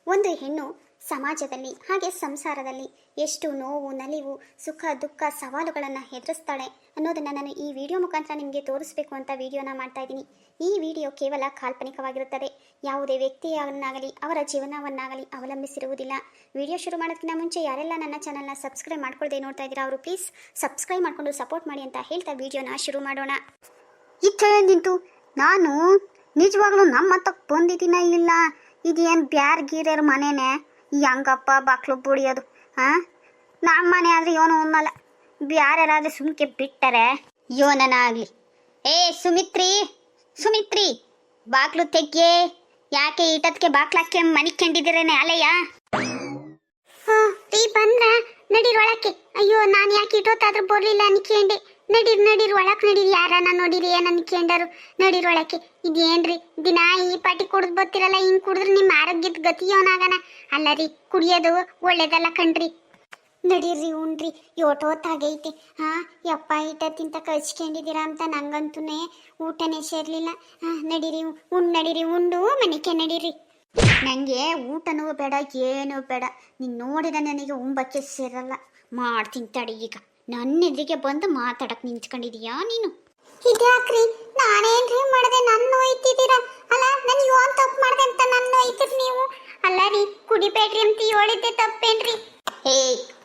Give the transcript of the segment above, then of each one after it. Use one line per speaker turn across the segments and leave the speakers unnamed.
ಒಂದು ಹೆಣ್ಣು ಸಮಾಜದಲ್ಲಿ ಹಾಗೆ ಸಂಸಾರದಲ್ಲಿ ಎಷ್ಟು ನೋವು ನಲಿವು ಸುಖ ದುಃಖ ಸವಾಲುಗಳನ್ನು ಎದುರಿಸ್ತಾಳೆ ಅನ್ನೋದನ್ನು ನಾನು ಈ ವಿಡಿಯೋ ಮುಖಾಂತರ ನಿಮಗೆ ತೋರಿಸ್ಬೇಕು ಅಂತ ವಿಡಿಯೋನ ಮಾಡ್ತಾ ಇದ್ದೀನಿ. ಈ ವಿಡಿಯೋ ಕೇವಲ ಕಾಲ್ಪನಿಕವಾಗಿರುತ್ತದೆ. ಯಾವುದೇ ವ್ಯಕ್ತಿಯವನ್ನಾಗಲಿ ಅವರ ಜೀವನವನ್ನಾಗಲಿ ಅವಲಂಬಿಸಿರುವುದಿಲ್ಲ. ವಿಡಿಯೋ ಶುರು ಮಾಡೋದಕ್ಕಿಂತ ಮುಂಚೆ ಯಾರೆಲ್ಲ ನನ್ನ ಚಾನಲ್ನ ಸಬ್ಸ್ಕ್ರೈಬ್ ಮಾಡ್ಕೊಳ್ಳದೆ ನೋಡ್ತಾ ಇದ್ದೀರಾ ಅವರು ಪ್ಲೀಸ್ ಸಬ್ಸ್ಕ್ರೈಬ್ ಮಾಡಿಕೊಂಡು ಸಪೋರ್ಟ್ ಮಾಡಿ ಅಂತ ಹೇಳ್ತಾ ವಿಡಿಯೋನ ಶುರು ಮಾಡೋಣ.
ಇಚ್ಚೇಂದಿತ್ತು ನಾನು ನಿಜವಾಗ್ಲೂ ನಮ್ಮ ಹತ್ತಕ್ಕೆ ಬಂದಿದ್ದೀನ ಇಲ್ಲ, ಇದೇನು ಬ್ಯಾರ್ಗೀರ್ಯರ ಮನೆನೇ ಹೆಂಗಪ್ಪ ಬಾಕ್ಲು ಬುಡಿಯೋದು? ನಮ್ಮ ಮನೆ ಆದರೆ ಯೋನು ಅನ್ನಲ್ಲ, ಬ್ಯಾರ್ಯಾರಾದ್ರೆ ಸುಮ್ಕೆ ಬಿಟ್ಟರೆ ಯೋನನ ಆಗಲಿ. ಏ ಸುಮಿತ್ರಿ ಬಾಕ್ಲು ತೆಗ್ಯೆ, ಯಾಕೆ ಇಟ್ಟದಕ್ಕೆ ಬಾಕ್ಲಾಕೆ ಮನಿಕೊಂಡಿದ್ದೀರೇನೆ ಅಲೆಯ?
ರೀ ಬಂದ್ರ ನಡೀರ್ ಒಳಕ್ಕೆ. ಅಯ್ಯೋ ನಾನು ಯಾಕೆ ಇಟ್ಟೋತಾದ್ರೂ ಬರ್ಲಿಲ್ಲ ಅನ್ಕೇಂಡೆ. ನಡೀರ್ ಒಳಕ್ ನಡೀರಿ, ಯಾರನ್ನ ನೋಡಿರಿ ಏನ್ ಅನ್ಕೇಂಡರು. ನಡೀರ್ ಒಳಕ್ಕೆ. ಇದೇನ್ರಿ ದಿನ ಈ ಪಾಟಿ ಕುಡ್ದು ಬರ್ತಿರಲ್ಲ, ಹಿಂಗ್ ಕುಡಿದ್ರೆ ನಿಮ್ಮ ಆರೋಗ್ಯದ ಗತಿಯೋನಾಗನ ಅಲ್ಲ ರೀ. ಕುಡಿಯೋದು ಒಳ್ಳೇದಲ್ಲ ಕಣ್ರಿ. ನಡೀರ್ರಿ ಉಣ್ರಿ, ಯೋಟೋತ್ತಾಗೈತೆ. ಯಪ್ಪ ಇಟ್ಟತ್ತಿಂತ ಕಳ್ಸ್ಕೊಂಡಿದ್ದೀರಾ ಅಂತ ನಂಗಂತೂ ಊಟನೇ ಸೇರ್ಲಿಲ್ಲ. ನಡೀರಿ ಉಂಡು ಮನೆಗೆ ನಡೀರಿ. ನನಗೆ ಊಟನೂ ಬೇಡ ಏನೂ ಬೇಡ, ನೀನು ನೋಡಿದ ನನಗೆ ಉಂಬಕ್ಕೆ ಸೇರಲ್ಲ. ಮಾಡ್ತೀನಿ ತಡಿ. ಈಗ ನನ್ನ ಎದುರಿಗೆ ಬಂದು ಮಾತಾಡಕ್ಕೆ ನಿಂತ್ಕೊಂಡಿದೀಯಾ ನೀನು? ಇದ್ಯಾಕ್ರಿ ನಾನೇನ್ರಿ ಮಾಡಿದೆ? ನನ್ನ ಒಯ್ತಿದ್ದೀರಾ ಅಲ್ಲ? ನಾನು ಯೋನ್ ತಪ್ಪು ಮಾಡಿದೆ ಅಂತ ನನ್ನ ಒಯ್ತಿರ್ ನೀವು? ಅಲ್ಲ ರೀ, ಕುಡಿಬೇಡ್ರಿ ಅಂತ ಹೇಳಿದ್ದೆ ತಪ್ಪೇನ್ರಿ?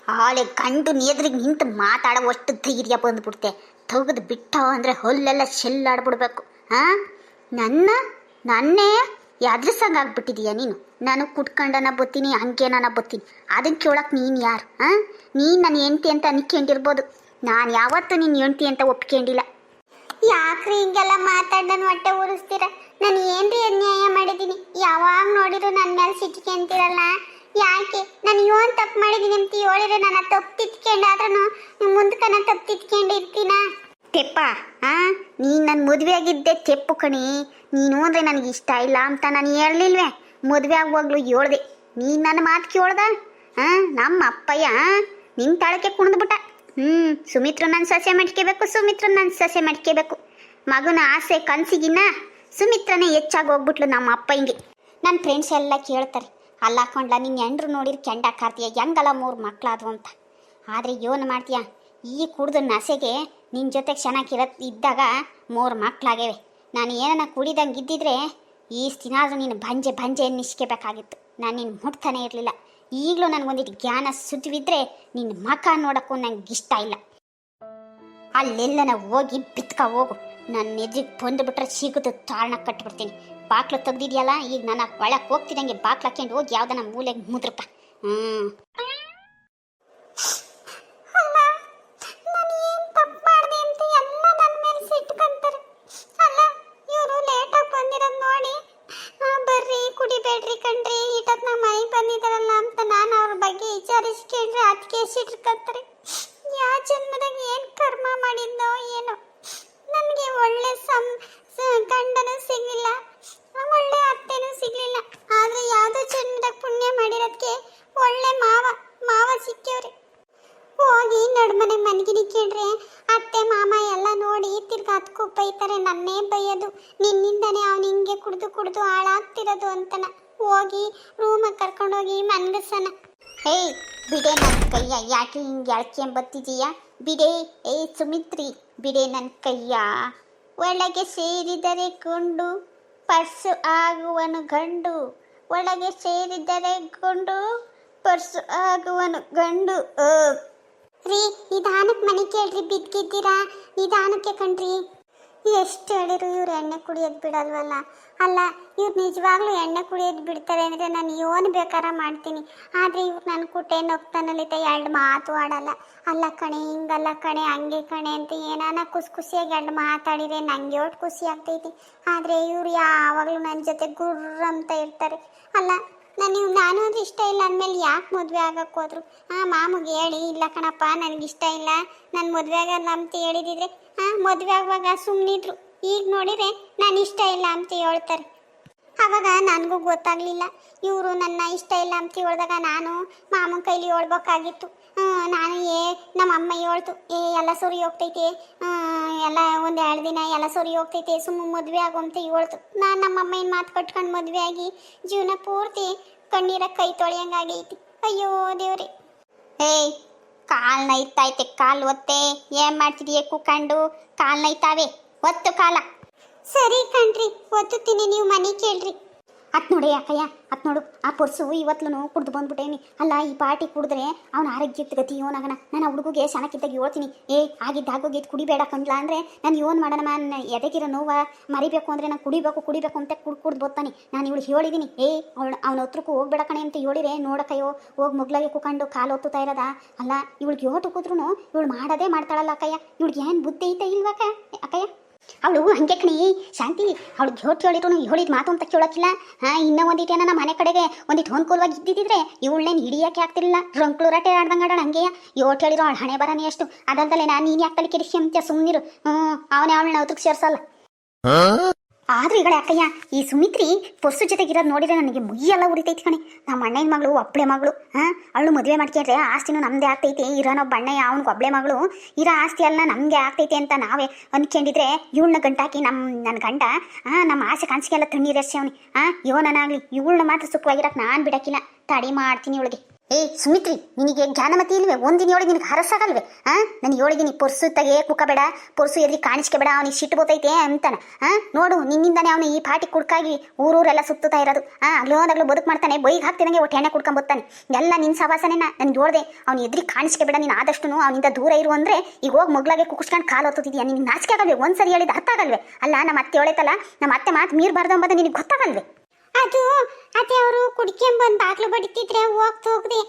ಹಾಳೆ ಗಂಡು ಎದುರಿಗೆ ನಿಂತು ಮಾತಾಡೋ ಅಷ್ಟು ಧೈರ್ಯ ಬಂದ್ಬಿಡ್ತೆ. ತೆಗೆದು ಬಿಟ್ಟ ಅಂದರೆ ಹೊಲ್ಲೆಲ್ಲ ಶೆಲ್ಲಾಡ್ಬಿಡ್ಬೇಕು. ನನ್ನೇ ಎದುರಿಸಂಗಾಗ್ಬಿಟ್ಟಿದೀಯ ನೀನು. ನಾನು ಕುಟ್ಕೊಂಡನ ಬತ್ತೀನಿ, ಹಂಗೇನ ಬತ್ತೀನಿ, ಅದನ್ನು ಕೇಳಕ್ಕೆ ನೀನು ಯಾರು? ನೀನು ನನ್ನ ಹೆಂಡ್ತಿ ಅಂತ ಅನ್ಕೊಂಡಿರ್ಬೋದು, ನಾನು ಯಾವತ್ತೂ ನಿನ್ನ ಹೆಂಡ್ತಿ ಅಂತ ಒಪ್ಕೊಂಡಿಲ್ಲ.
ಯಾಕ್ರಿ ಹಿಂಗೆಲ್ಲ ಮಾತಾಡ್ದನ್ ಹೊಟ್ಟೆ ಉರಿಸ್ತೀರ? ನಾನು ಏನ್ರಿ ಅನ್ಯಾಯ ಮಾಡಿದ್ದೀನಿ? ಯಾವಾಗ ನೋಡಿದ್ರು ನನ್ನ ಮೇಲೆ ಸಿಟ್ಕೊಂತೀರಲ್ಲ ಯಾಕೆ? ನಾನು ಯೋನ್ ತಪ್ಪು ಮಾಡಿದ್ದೀನಿ ಅಂತ ಹೇಳಿದ್ರೆ ನನ್ನ ತಪ್ಪು ತಿತ್ಕೊಂಡಾದ್ರೂ ಮುಂದಕ್ಕೆ ನಾನು ತಪ್ಪು ತಿತ್ಕೊಂಡಿರ್ತೀನ?
ತೆಪ್ಪ ನೀನು ನನ್ನ ಮದುವೆ ಆಗಿದ್ದೆ ತೆಪ್ಪು ಕಣಿ. ನೀನು ಅಂದರೆ ನನಗೆ ಇಷ್ಟ ಇಲ್ಲ ಅಂತ ನಾನು ಹೇಳಲಿಲ್ವೇ? ಮದುವೆ ಆಗುವಾಗಲೂ ಹೇಳ್ದೆ, ನೀನು ನನ್ನ ಮಾತು ಕೇಳ್ದ? ನಮ್ಮ ಅಪ್ಪಯ್ಯ ನಿನ್ನ ತಾಳಕ್ಕೆ ಕುಣಿದ್ಬಿಟ್ಟ. ಸುಮಿತ್ರು ನನ್ನ ಸೊಸೆ ಮಾಡ್ಕೋಬೇಕು. ಮಗನ ಆಸೆ ಕನಸಿಗಿನ್ನ ಸುಮಿತ್ರನೇ ಹೆಚ್ಚಾಗಿ ಹೋಗ್ಬಿಟ್ಲು ನಮ್ಮ ಅಪ್ಪಂಗೆ.
ನನ್ನ ಫ್ರೆಂಡ್ಸ್ ಎಲ್ಲ ಕೇಳ್ತಾರೆ, ಅಲ್ಲ ಹಾಕೊಂಡ್ಲ ನಿನ್ನ ಹೆಂಡ್ರು ನೋಡಿರಿ ಕೆಂಡಾಕಾರ್ತೀಯ, ಹೆಂಗಲ್ಲ 3 ಮಕ್ಕಳಾದವು ಅಂತ. ಆದರೆ ಏನು ಮಾಡ್ತೀಯ, ಈ ಕುಡ್ದು ನಸೆಗೆ ನಿನ್ನ ಜೊತೆ ಇದ್ದಾಗ 3 ಮಕ್ಕಳಾಗ್ಯವೆ. ನಾನು ಏನನ್ನ ಕುಡಿದಂಗೆ ಇದ್ದಿದ್ರೆ ದಿನಾದ್ರೂ ನೀನು ಬಂಜೆ ನಿಷ್ಕೇಬೇಕಾಗಿತ್ತು. ನಾನು ನಿನ್ನ ಮುಟ್ತಾನೆ ಇರಲಿಲ್ಲ. ಈಗಲೂ ನನಗೊಂದಿಟ್ಟು ಜ್ಞಾನ ಸುದ್ದಿವಿದ್ರೆ ನಿನ್ನ ಮಖ ನೋಡೋಕ್ಕೂ ನಂಗೆ ಇಷ್ಟ ಇಲ್ಲ. ಅಲ್ಲೆಲ್ಲನ ಹೋಗಿ ಬಿತ್ಕ ಹೋಗು. ನನ್ನ ಎದುರಿಗೆ ಬಂದುಬಿಟ್ರೆ ಸಿಗುದು ತಾಳ್ನ ಕಟ್ಬಿಡ್ತೀನಿ. ಬಾಕ್ಲು ತೆಗ್ದಿದ್ಯಲ್ಲ, ಈಗ ನಾನು ಒಳಕ್ಕೆ ಹೋಗ್ತಿದ್ದಂಗೆ ಬಾಕ್ಲು ಹಾಕೊಂಡು ಹೋಗಿ ಯಾವ್ದನ್ನ ಮೂಲೆಗೆ ಮುದ್ರಪ್ಪ. ಕುಡಿಬೇಡ್ರಿ ಕಣ್ರಿ, ಇಟ್ಟತ್ ನಮ್ಮ ಮೈ ಬಂದಿದ್ದಾರಲ್ಲ ಅಂತ ನಾನು ಅವ್ರ ಬಗ್ಗೆ ವಿಚಾರಿಸ್ಕೊಂಡ್ರೆ ಅದಕ್ಕೆ ಸಿಟ್ಕಂತಾರೆ. ಯಾವ ಜನ್ಮದಾಗ ಏನು ಕರ್ಮ ಮಾಡಿದ್ದೋ ಏನೋ, ನನಗೆ ಒಳ್ಳೆ ಗಂಡನೂ ಸಿಗಲಿಲ್ಲ, ಒಳ್ಳೆ ಅತ್ತೆನೂ ಸಿಗಲಿಲ್ಲ. ಆದರೆ ಯಾವುದೋ ಜನ್ಮದಾಗ ಪುಣ್ಯ ಮಾಡಿರೋದಕ್ಕೆ ಒಳ್ಳೆ ಮಾವ ಸಿಕ್ಕವ್ರಿ. ಹೋಗಿ ನಡುಮನೆ ಮನೆಗಿನಿಕೊಂಡ್ರೆ ಅತ್ತೆ ಮಾಮ ಎಲ್ಲ ನೋಡಿ ತಿರ್ಗಾ ಅದಕ್ಕೂ ಬೈತಾರೆ. ನನ್ನೇ ಬೈಯೋದು, ನಿನ್ನಿಂದನೇ ಅವ್ನು ಹಿಂಗೆ ಕುಡ್ದು ಹಾಳಾಗ್ತಿರೋದು ಅಂತನ. ಹೋಗಿ ರೂಮಿಗೆ ಕರ್ಕೊಂಡೋಗಿ ಮನ್ಗಸನ.
ಬಿಡೆ ನನ್ನ ಕೈಯ, ಯಾಕೆ ಹಿಂಗೆ ಎಳ್ಕೊಂಬತ್ತಿದೀಯ? ಬಿಡೆ. ಸುಮಿತ್ರಿ ಬಿಡೆ ನನ್ನ ಕೈಯ.
ಒಳಗೆ ಸೇರಿದರೆ ಗುಂಡು ಪರ್ಸು ಆಗುವನು ಗಂಡು, ಒಳಗೆ ಸೇರಿದರೆ ಗುಂಡು ಪರ್ಸು ಆಗುವನು ಗಂಡು. ರೀ ನಿಧಾನಕ್ಕೆ ಮನೆ ಕೇಳ್ರಿ, ಬಿದ್ದಿದ್ದೀರಾ? ನಿಧಾನಕ್ಕೆ ಕಣ್ರಿ. ಎಷ್ಟು ಹೇಳಿದ್ರು ಇವ್ರು ಎಣ್ಣೆ ಕುಡಿಯೋದು ಬಿಡಲ್ವಲ್ಲ. ಅಲ್ಲ, ಇವ್ರು ನಿಜವಾಗ್ಲೂ ಎಣ್ಣೆ ಕುಡಿಯೋದು ಬಿಡ್ತಾರೆ ಅಂದರೆ ನಾನು ಏನು ಬೇಕಾರ ಮಾಡ್ತೀನಿ. ಆದರೆ ಇವ್ರು ನನ್ನ ಕುಟೆ ನೊಕ್ತಾನಲ್ಲಿದ್ದ 2 ಮಾತು ಆಡಲ್ಲ. ಅಲ್ಲ ಕಣೆ, ಹಿಂಗಲ್ಲ ಕಣೆ, ಹಂಗೆ ಕಣೆ ಅಂತ ಏನಾನ ಖುಷಿಯಾಗಿ 2 ಮಾತಾಡಿದ್ರೆ ನನಗೆ ಒಟ್ಟು ಖುಷಿ ಆಗ್ತೈತಿ. ಆದರೆ ಇವ್ರು ಯಾವಾಗಲೂ ನನ್ನ ಜೊತೆ ಗುರ್ರ ಅಂತ ಇರ್ತಾರೆ. ಅಲ್ಲ ನಾನು ಅಂದ್ರೆ ಇಷ್ಟ ಇಲ್ಲ ಅಂದಮೇಲೆ ಯಾಕೆ ಮದುವೆ ಆಗಕ್ಕೆ ಹೋದ್ರು? ಮಾಮಗೆ ಹೇಳಿ, ಇಲ್ಲ ಕಣಪ್ಪ ನನಗಿಷ್ಟ ಇಲ್ಲ, ನಾನು ಮದುವೆ ಆಗಲ್ಲ ಅಂತ ಹೇಳಿದಿದ್ರೆ ಮದುವೆ ಆಗುವಾಗ ಸುಮ್ಮನಿದ್ರು. ಈಗ ನೋಡಿದ್ರೆ ನಾನು ಇಷ್ಟ ಇಲ್ಲ ಅಂತ ಹೇಳ್ತಾರೆ. ಆವಾಗ ನನಗೂ ಗೊತ್ತಾಗಲಿಲ್ಲ. ಇವರು ನನ್ನ ಇಷ್ಟ ಇಲ್ಲ ಅಂತ ಹೇಳಿದಾಗ ನಾನು ಮಾಮನ ಕೈಲಿ ಹೇಳ್ಬೇಕಾಗಿತ್ತು. ನಾನು ನಮ್ಮ ಅಮ್ಮ ಹೇಳ್ತು, ಎಲ್ಲ ಸರಿ ಹೋಗ್ತೈತೆ, ಎಲ್ಲ 1-2 ದಿನ ಎಲ್ಲ ಸರಿ ಹೋಗ್ತೈತೆ, ಸುಮ್ಮ ಮದುವೆ ಆಗು ಅಂತ ಹೇಳ್ತು. ನಾನು ನಮ್ಮ ಅಮ್ಮನ ಮಾತು ಕಟ್ಕೊಂಡು ಮದುವೆ ಆಗಿ ಜೀವನ ಪೂರ್ತಿ ಕಣ್ಣೀರ ಕೈ ತೊಳೆಯಂಗಾಗೈತಿ. ಅಯ್ಯೋ ದೇವ್ರಿ. ಏಯ್, ಕಾಲ್ ನೈತೈತೆ, ಕಾಲ್ ಒತ್ತೆ. ಏನ್ ಮಾಡ್ತಿದೀಯ ಕುಕ್ಕಂಡು? ಕಾಲ್ ನೈತಾವೆ, ಒತ್ತು ಕಾಲ. ಸರಿ ಕಣ್ರಿ, ಒತ್ತುತ್ತೀನಿ, ನೀವು ಮನೆ ಕೇಳ್ರಿ. ಅತ್ ನೋಡಿ ಅಕ್ಕಯ್ಯ, ಅತ್ ನೋಡು, ಆ ಪರ್ಸು ಇವತ್ಲು ಕುಡ್ದು ಬಂದ್ಬಿಟ್ಟೇನಿ. ಅಲ್ಲ, ಈ ಪಾರ್ಟಿ ಕುಡಿದ್ರೆ ಅವ್ನ ಆರೋಗ್ಯದ ಗತಿ ಯೋನಾಗನ. ನಾನು ಆ ಹುಡುಗಿಗೆ ಸಣ್ಣಕ್ಕಿದ್ದಾಗ ಹೇಳ್ತೀನಿ, ಆಗಿದ್ದಾಗೋಗಿದ್ದು ಕುಡಿಬೇಡ ಕಂಡ್ಲ ಅಂದರೆ ನಾನು ಯೋನ್ ಮಾಡೋಣ, ಎದೆಗಿರೋ ನೋವ ಮರಿಬೇಕು ಅಂದರೆ ನಾನು ಕುಡಿಬೇಕು ಅಂತ ಕುಡ್ದು ಬರ್ತಾನೆ. ನಾನು ಇವಳು ಹೇಳಿದ್ದೀನಿ, ಅವನ ಹತ್ರಕ್ಕೂ ಹೋಗ್ಬೇಡ ಕಣೆ ಅಂತ ಹೇಳಿರೆ, ನೋಡಕ್ಕಯ್ಯೋ ಹೋಗಿ ಮುಗ್ಲಾಗೆ ಕುಕೊಂಡು ಕಾಲು ಒತ್ತುತ್ತಾ ಇರೋದ. ಅಲ್ಲ, ಇವಳಿಗೆ ಯೋಟು ಕೂತ್ರು ಇವಳು ಮಾಡೋದೇ ಮಾಡ್ತಾಳಲ್ಲ ಅಕ್ಕಯ್ಯ. ಇವಳಿಗೆ ಏನು ಬುದ್ಧಿ ಐತೆ ಇಲ್ವಾಕ ಅಕ್ಕಯ್ಯ? ಅವಳು ಹಂಗೆ ಕಣಿ ಶಾಂತಿ, ಅವಳಿಗೆ ಯೋಟ್ ಹೇಳಿದ್ರು ಹೇಳಿದ ಮಾತು ಅಂತ ಕೇಳೋಕ್ಕಿಲ್ಲ. ಇನ್ನೂ ಒಂದಿಟ್ಟೇನ ನಮ್ಮ ಮನೆ ಕಡೆಗೆ ಒಂದಿಟ್ಟು ಹೊಂದ್ಕೊಲ್ವಾಗಿ ಇದ್ದಿದ್ರೆ ಇವಳನ್ನೇನು ಹಿಡಿಯೋಕೆ ಆಗ್ತಿರಲಿಲ್ಲ. ರಂಕ್ಳು ರಟೆ ಆಡ್ದಂಗೆ ಆಡೋಣ ಹಂಗೆಯ. ಯೋಟ್ ಹೇಳಿರೋ ಅವಳು ಹಣೆ ಬರನೇ ಅಷ್ಟು. ಅದಲ್ದಲೆ ನಾನು ನೀನು ಯಾಕೆ ತಲೆ ಕೆಡಿಸಿ ಅಂತ ಸುಮ್ಮನಿರು. ಅವನೇ ಅವಳನ್ನ ಅವತ್ತಿಗೆ ಸೇರ್ಸಲ್ಲ. ಆದ್ರೂ ಈಗಳೆ ಅಕ್ಕಯ್ಯ, ಈ ಸುಮಿತ್ರಿ ಪೊರ್ಸು ಜೊತೆಗಿರೋದು ನೋಡಿದ್ರೆ ನನಗೆ ಮುಯ್ಯೆಲ್ಲ ಉರಿತೈತಿ ಕಣೆ. ನಮ್ಮ ಅಣ್ಣನ ಮಗಳು ಒಬ್ಬಳೆ ಮಗಳು. ಅವಳು ಮದುವೆ ಮಾಡ್ಕೊಂಡ್ರೆ ಆಸ್ತಿನೂ ನಮ್ಮದೇ ಆಗ್ತೈತಿ. ಇರೋನೊಬ್ಬ ಅಣ್ಣ ಅವನಿಗೆ ಒಬ್ಬಳೆ ಮಗಳು, ಇರೋ ಆಸ್ತಿ ಎಲ್ಲ ನಮಗೆ ಆಗ್ತೈತೆ ಅಂತ ನಾವೇ ಅಂದ್ಕೊಂಡಿದ್ರೆ ಇವಳನ್ನ ಗಂಟಾಕಿ ನನ್ನ ಗಂಡ ನಮ್ಮ ಆಸೆ ಕಾಣಿಸಿಗೆಲ್ಲ ತಣ್ಣೀರಸಿ ಅವನಿ. ಇವನಾಗಲಿ ಇವಳನ್ನ ಮಾತ್ರ ಸುಖವಾಗಿರಕ್ಕೆ ನಾನು ಬಿಡಕ್ಕಿಲ್ಲ. ತಡಿ ಮಾಡ್ತೀನಿ ಇವಳಿಗೆ. ಸುಮಿತ್ರಿ, ನಿನಗೆ ಜ್ಞಾನಮತಿ ಇಲ್ವೇ? ಒಂದಿನ ಏಳಿಗೆ ನಿನಗೆ ಹರಸಾಗಲ್ವೇ? ನಾನು ಹೇಳಿದ್ದೀನಿ, ಪೊರ್ಸು ತಗೆ ಕುಕ್ಕಬೇಡ, ಪೊರ್ಸು ಎದ್ರಿ ಕಾಣಿಸ್ಕೆ ಬೇಡ, ಅವನಿಗೆ ಸಿಟ್ಟು ಬೋತೈತೆ ಅಂತಾನ. ನೋಡು, ನಿನ್ನಿಂದಾನೆ ಅವನು ಈ ಪಾಟಿ ಕುಡ್ಕಾಗಿ ಊರೂರೆಲ್ಲ ಸುತ್ತುತ್ತಾ ಇರೋದು. ಅಲ್ಲೋದಾಗ್ಲೂ ಬದುಕು ಮಾಡ್ತಾನೆ, ಬೈಗೆ ಹಾಕ್ತಿದಂಗೆ ಒಟ್ಟು ಎಣ್ಣೆ ಕುಡ್ಕೊಂಬರ್ತಾನೆ. ಎಲ್ಲ ನಿನ್ನ ಸವಾಸನೆ. ನನ್ಗೆ ಹೇಳ್ದೆ, ಅವ್ನು ಎದ್ರಿ ಕಾಣಿಸ್ಕೆ ಬೇಡ, ನೀನು ಆದಷ್ಟು ಅವನಿಂದ ದೂರ ಇರು ಅಂದರೆ ಈಗ ಹೋಗಿ ಮಗ್ಲಾಗೆ ಕುಕ್ಸ್ಕೊಂಡು ಕಾಲು ಹೊತ್ತಿದ್ಯಾ? ನಿನ್ಗೆ ನಾಚಿಕೆ ಆಗಲ್ವೇ? ಒಂದ್ಸರಿ ಹೇಳಿದ ಅರ್ಥ ಆಗಲ್ವೇ? ಅಲ್ಲ, ನಮ್ಮ ಅತ್ತೆ ಹೇಳೈತಲ್ಲ, ನಮ್ಮ ಅತ್ತೆ ಮಾತು ಮೀರ್ಬಾರ್ದು ಅಂಬದು ನಿನಗೆ ಗೊತ್ತಾಗಲ್ವೇ? ಅದು ಅದೇ ಅವರು ಕುಡ್ಕೊಂಬಂದು ಬಾಗ್ಲು ಬಡಿತಿದ್ರೆ ಹೋಗ್ದೆ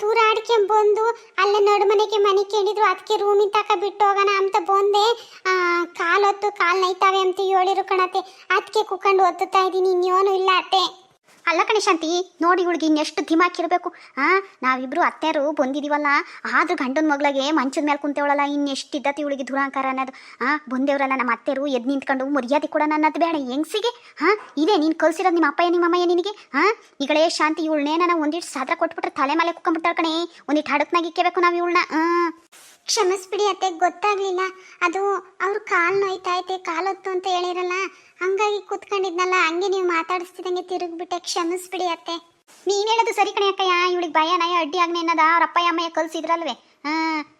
ತೂರಾಡ್ಕೊಂಬಂದು ಅಲ್ಲೇ ನಡು ಮನೆಗೆ ಮನೆ ಕೇಳಿದ್ರು. ಅದಕ್ಕೆ ರೂಮಿನ ತಕ ಬಿಟ್ಟು ಹೋಗೋಣ ಅಂತ ಬಂದೆ. ಕಾಲು ನೈತಾವೆ ಅಂತ ಹೇಳಿರು ಕಣತೆ. ಅದಕ್ಕೆ ಕುಕ್ಕೊಂಡು ಒತ್ತುತ್ತಾ ಇದ್ದೀನಿ, ಇನ್ನೇನು ಇಲ್ಲ ಅತ್ತೆ. ಅಲ್ಲ ಕಣೆ ಶಾಂತಿ, ನೋಡಿ ಇವಳಿಗೆ ಇನ್ನೆಷ್ಟು ದಿಮಾಕಿರಬೇಕು. ನಾವಿಬ್ರು ಅತ್ತೆಯರು ಬಂದಿದ್ದೀವಲ್ಲ, ಆದ್ರೂ ಗಂಡನ ಮಗಳಿಗೆ ಮಂಚದ ಮೇಲೆ ಕುಂತೇವಳಲ್ಲ, ಇನ್ನೆಷ್ಟು ಇದ್ದತಿ ಇವಳಿಗೆ ದುರಾಂಕಾರ ಅನ್ನೋದು. ಬಂದೇವ್ರಲ್ಲ ನಮ್ಮ ಅತ್ತೆಯರು ಎದ್ದು ನಿಂತ್ಕೊಂಡು ಮರ್ಯಾದೆ ಕೊಡೋಣ ಅನ್ನೋದು ಬೇಡ ಹೆಂಗ್ಸಿಗೆ. ಇದೇ ನೀನು ಕಲ್ಸಿರೋದು ನಿಮ್ಮ ಅಪ್ಪಯ್ಯ ನಿಮ್ಮ ಅಮ್ಮಯ್ಯ ನಿನಗೆ. ಈಗಳೇ ಶಾಂತಿ, ಇವಳನ್ನೇ ನಾನು ಒಂದಿಟ್ಟು ಸಾದ್ರ ಕೊಟ್ಬಿಟ್ರೆ ತಲೆ ಮೇಲೆ ಕುಕ್ಕೊಂಬಿಟ್ಟಾಳ ಕಣೆ. ಒಂದಿಟ್ಟು ಹಡಕ್ನಾಗ ಇಕ್ಕಬೇಕು ನಾವು ಇವಳನ್ನ. ಕ್ಷಮಿಸ್ಬಿಡಿ ಅತ್ತೆ, ಗೊತ್ತಾಗ್ಲಿಲ್ಲ. ಅದು ಅವ್ರು ಕಾಲು ನೋಯ್ತಾಯ್ತೆ, ಕಾಲೊತ್ತು ಅಂತ ಹೇಳಿರಲ್ಲ, ಹಂಗಾಗಿ ಕೂತ್ಕೊಂಡಿದ್ನಲ್ಲ, ಹಂಗೆ ನೀವು ಮಾತಾಡಿಸ್ತಿದಂಗೆ ತಿರುಗ್ಬಿಟ್ಟೆ. ಕ್ಷಮಿಸ್ಬಿಡಿ ಅತ್ತೆ. ನೀನು ಹೇಳೋದು ಸರಿ ಕಣೆ ಅಕ್ಕಯ್ಯ. ಇವಳಿಗೆ ಭಯ ನಯ ಅಡ್ಡಿ ಆಗ್ನೆ ಅನ್ನೋದ ಅವ್ರ ಅಪ್ಪಯ್ಯ ಅಮ್ಮಯ್ಯ ಕಲ್ಸಿದ್ರಲ್ವೇ.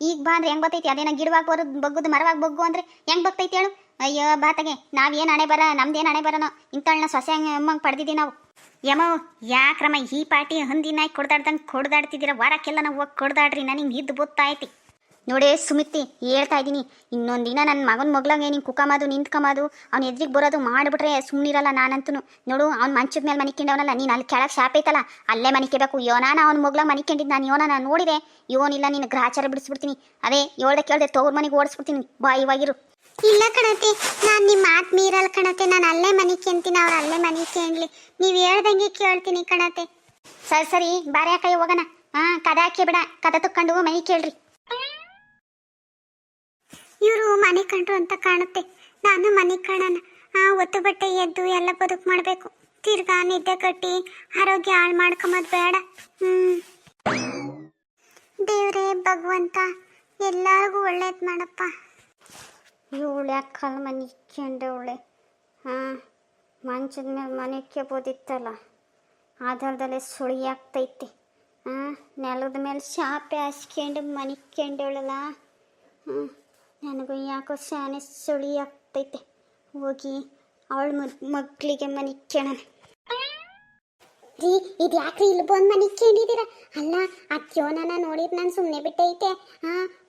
ಈಗ ಬಾ ಅಂದ್ರೆ ಹೆಂಗ್ ಬರ್ತೈತಿ? ಅದೇನ ಗಿಡವಾಗಿ ಬರೋದು ಬಗ್ಗುದು ಮರವಾಗಿ ಬಗ್ಗು ಅಂದ್ರೆ ಹೆಂಗ್ ಬರ್ತೈತಿ ಹೇಳು? ಅಯ್ಯೋ ಬಾತಗೆ, ನಾವೇನು ಹಣೆ ಬರ, ನಮ್ದೇನು ಹಣೆ ಬರೋನೋ ಇಂಥಳನ್ನ ಸೊಸೆ ಅಮ್ಮಂಗೆ ಪಡೆದಿದ್ದೀವಿ ನಾವು. ಯಮೋ, ಯಾಕ್ರಮ ಈ ಪಾಟಿ ಹಂದಿನಾಗಿ ಕೊಡ್ದಾಡ್ದಂಗೆ ಕೊಡ್ದಾಡ್ತಿದ್ದೀರ? ವಾರಕ್ಕೆಲ್ಲ ನಾವು ಹೋಗಿ ಕೊಡ್ದಾಡ್ರಿ, ನನಗೆ ಇದ್ದು ಗೊತ್ತಾಯ್ತಿ. ನೋಡೇ ಸುಮಿತ್ತಿ, ಹೇಳ್ತಾ ಇದ್ದೀನಿ, ಇನ್ನೊಂದಿನ ನನ್ನ ಮಗನ ಮಗ್ಳಂಗೆ ನೀನು ಕುಕ್ಕಮಾದು ನಿಂತ್ಕೊಂಬದು, ಅವ್ನು ಎದ್ರಿಗೆ ಬರೋದು ಮಾಡಿಬಿಟ್ರೆ ಸುಮ್ಮನಿರಲ್ಲ ನಾನಂತೂ. ನೋಡು, ಅವ್ನು ಮಂಚದ ಮೇಲೆ ಮನಿಕೊಂಡವನಲ್ಲ, ನೀನು ಅಲ್ಲಿ ಕೆಳಗೆ ಶಾಪ್ ಐತಲ್ಲ ಅಲ್ಲೇ ಮನಿಕಬೇಕು. ಯೋನಾನ ಅವ್ನ ಮಗ್ಳಂಗೆ ಮನಿಕೊಂಡಿದ್ದು ನಾನು ಯೋನ ನೋಡಿದೆ. ಯೋನಿಲ್ಲ, ನೀನು ಗ್ರಾಚಾರ ಬಿಡಿಸ್ಬಿಡ್ತೀನಿ. ಅದೇ ಕೇಳ್ದೆ ತವ್ರ ಮನೆಗೆ ಓಡಿಸ್ಬಿಡ್ತೀನಿ. ಬಾಯಿವಾಗಿರು. ಇಲ್ಲ ಕಣತೆ, ನಾನು ನಿಮ್ಮ ಮಾತು ಮೀರಲ್ಲ ಕಣತೆ. ನಾನು ಅಲ್ಲೇ ಮನಿಕೊಂತೀನಿ, ಅವ್ರು ಅಲ್ಲೇ ಮನಿಕೊಂಡ್ಲಿ. ನೀವು ಹೇಳ್ದಂಗೆ ಕೇಳ್ತೀನಿ ಕಣತೆ. ಸರಿ ಬಾರೆ ಅಕ್ಕ, ಹೋಗೋಣ. ಕದ ಹಾಕಿ ಬಿಡ, ಕದ ತಕ್ಕೊಂಡು ಮನೆ ಕೇಳ್ರಿ. ಇವರು ಮನೆ ಕಂಡ್ರು ಅಂತ ಕಾಣುತ್ತೆ. ನಾನು ಮನೆ ಕಾಣೋಣ. ಒತ್ತು ಬಟ್ಟೆ ಎದ್ದು ಎಲ್ಲ ಬದುಕು ಮಾಡಬೇಕು. ತಿರ್ಗಾ ನಿದ್ದೆ ಕಟ್ಟಿ ಆರೋಗ್ಯ ಹಾಳು ಮಾಡ್ಕೊಂಬದು ಬೇಡ. ದೇವ್ರೇ ಭಗವಂತ, ಎಲ್ಲರಿಗೂ ಒಳ್ಳೇದು ಮಾಡಪ್ಪ. ಇವಳು ಯಾಕೆ ಮನಿಕೊಂಡವಳೆ? ಮಂಚದ ಮೇಲೆ ಮನೆಕ್ಕೆ ಬೋದಿತ್ತಲ್ಲ, ಅದಲ್ದಲ್ಲೇ ಸುಳಿ ಆಗ್ತೈತೆ. ನೆಲದ ಮೇಲೆ ಶಾಪೆ ಹಾಸ್ಕೊಂಡು ಮನಿಕೊಂಡವಳಲ್ಲ. ನನಗೂ ಯಾಕೋ ಶಾನೆ ಸುಳಿ ಆಗ್ತೈತೆ. ಹೋಗಿ ಅವಳ ಮಕ್ಕಳಿಗೆ ಮನಿಕೋಣ. ರೀ, ಇದು ಯಾಕ್ರಿ ಇಲ್ಲಿ ಬಂದು ಮನಿಕೊಂಡಿದ್ದೀರ? ಅಲ್ಲ, ಅತ್ಯೋನ ನೋಡಿದ್ರೆ ನಾನು ಸುಮ್ಮನೆ ಬಿಟ್ಟೈತೆ.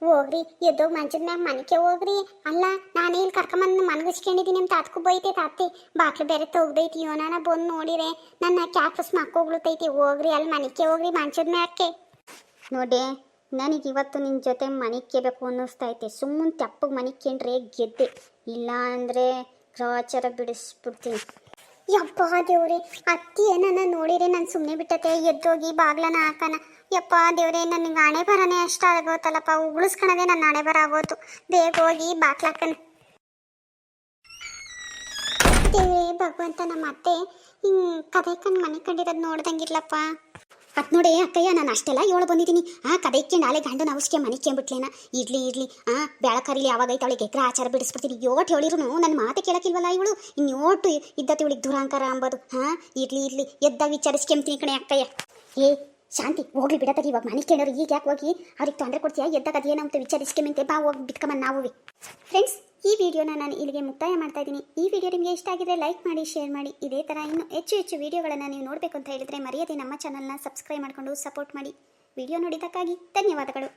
ಹೋಗ್ರಿ, ಎದ್ದೋಗಿ ಮಂಚದ ಮ್ಯಾಗ ಮನಿಕೆ ಹೋಗ್ರಿ. ಅಲ್ಲ, ನಾನೇ ಇಲ್ಲಿ ಕರ್ಕೊಂಬಂದು ಮನಗಿಸ್ಕೊಂಡಿದ್ದೀನಿ ಅಂತ ಅದಕ್ಕೂ ಬೈತೆ ತಾತಿ. ಬಾಕ್ಲು ಬೇರೆ ತೆಗ್ದೈತಿ. ಯೋನಾನ ಬಂದು ನೋಡಿರೆ ನನ್ನ ಕ್ಯಾಕ್ಟಸ್ ಮಕ್ಕೋಗ್ಲತೈತಿ. ಹೋಗ್ರಿ, ಅಲ್ಲಿ ಮನಿಕೆ ಹೋಗ್ರಿ ಮಂಚದ ಮ್ಯಾಕೆ. ನೋಡಿ, ನನಗಿವತ್ತು ನಿನ್ನ ಜೊತೆ ಮನಿಕೇಬೇಕು ಅನ್ನಿಸ್ತೈತೆ. ಸುಮ್ಮನೆ ತೆಪ್ಪಗೆ ಮನಿಕೊಂಡ್ರೆ ಗೆದ್ದೆ, ಇಲ್ಲ ಅಂದರೆ ಗ್ರಾಚಾರ ಬಿಡಿಸ್ಬಿಡ್ತೀನಿ. ಯಪ್ಪ ದೇವ್ರೆ, ಅತ್ತಿ ಏನನ್ನ ನೋಡಿರೆ ನಾನು ಸುಮ್ಮನೆ ಬಿಟ್ಟತೆ. ಎದ್ದೋಗಿ ಬಾಗ್ಲನ ಹಾಕನ. ಯಪ್ಪ ದೇವ್ರೆ, ನನಗೆ ಹಣೆ ಬರನೇ ಅಷ್ಟ ಆಗೋತಲ್ಲಪ್ಪ. ಉಗುಳಿಸ್ಕೊಳದೆ ನನ್ನ ಹಣೆ ಬರ ಆಗೋತು. ಬೇಗ ಹೋಗಿ ಬಾಗ್ಲಾಕನ. ದೇವ್ರೆ ಭಗವಂತ, ನಮ್ಮ ಅತ್ತೆ ಹಿಂಗೆ ಕದೆ ಕಂಡು ಮನೆ ಕಂಡಿರೋದು ನೋಡ್ದಂಗಿರ್ಲಪ್ಪ.
ಅತ್ ನೋಡಿ ಅಕ್ಕಯ್ಯ ನಾನು ಅಷ್ಟೆಲ್ಲ ಹೇಳ ಬಂದಿದ್ದೀನಿ ಕದೈಕೆ ನಾಳೆ ಗಂಡನ ಅವಶ್ಯ ಮನಿಕ್ಕೊಂಬಿಟ್ಲೇನ ಇಡ್ಲಿ ಬೆಳಕರಿಲಿ ಯಾವಾಗ ಐತೆ ಅವಳಿಗೆ ಎಗ್ರ ಆಚಾರ ಬಿಡಿಸ್ಬಿಡ್ತೀನಿ ಯೋಟ್ ಹೇಳಿರು ನನ್ನ ಮಾತೆ ಕೇಳಕ್ಕಿಲ್ವಲ್ಲ ಇವಳು ಇನ್ನೋಟು ಇದ್ದತಿ ಇವಳಿಗೆ ದುರಾಂಕಾರ ಅಂಬೋದು ಇರ್ಲಿ ಎದ್ದಾಗ ವಿಚಾರಿಸ್ಕೊಂತೀನಿ ಕಣೆ ಅಕ್ಕಯ್ಯ. ಏ ಶಾಂತಿ ಹೋಗ್ಲಿ ಬಿಡತಗಿ ಇವಾಗ ಮನೆ ಕೇಳೋರು ಈಗ ಯಾಕೆ ಹೋಗಿ ಅವ್ರಿಗೆ ತೊಂದರೆ ಕೊಡ್ತೀಯಾ ಎದ್ದಾಗ ಅದೇನಂತ ವಿಚಾರಿಸ್ಕೊಂಬಂತೆ ಬಾ ಹೋಗಿ ಬಿಟ್ಕೊಂಬಂದು ನಾವು. ಫ್ರೆಂಡ್ಸ್, ಈ ವಿಡಿಯೋನ ನಾನು ಇಲ್ಲಿಗೆ ಮುಕ್ತಾಯ ಮಾಡ್ತಾ ಇದ್ದೀನಿ. ಈ ವಿಡಿಯೋ ನಿಮಗೆ ಇಷ್ಟ ಆಗಿದ್ರೆ ಲೈಕ್ ಮಾಡಿ, ಶೇರ್ ಮಾಡಿ. ಇದೇ ಥರ ಇನ್ನೂ ಹೆಚ್ಚು ವಿಡಿಯೋಗಳನ್ನು ನೀವು ನೋಡಬೇಕು ಅಂತ ಹೇಳಿದ್ರೆ ಮರೆಯದೆ ನಮ್ಮ ಚಾನಲ್ನ ಸಬ್ಸ್ಕ್ರೈಬ್ ಮಾಡಿಕೊಂಡು ಸಪೋರ್ಟ್ ಮಾಡಿ. ವಿಡಿಯೋ ನೋಡಿದ್ದಕ್ಕಾಗಿ ಧನ್ಯವಾದಗಳು.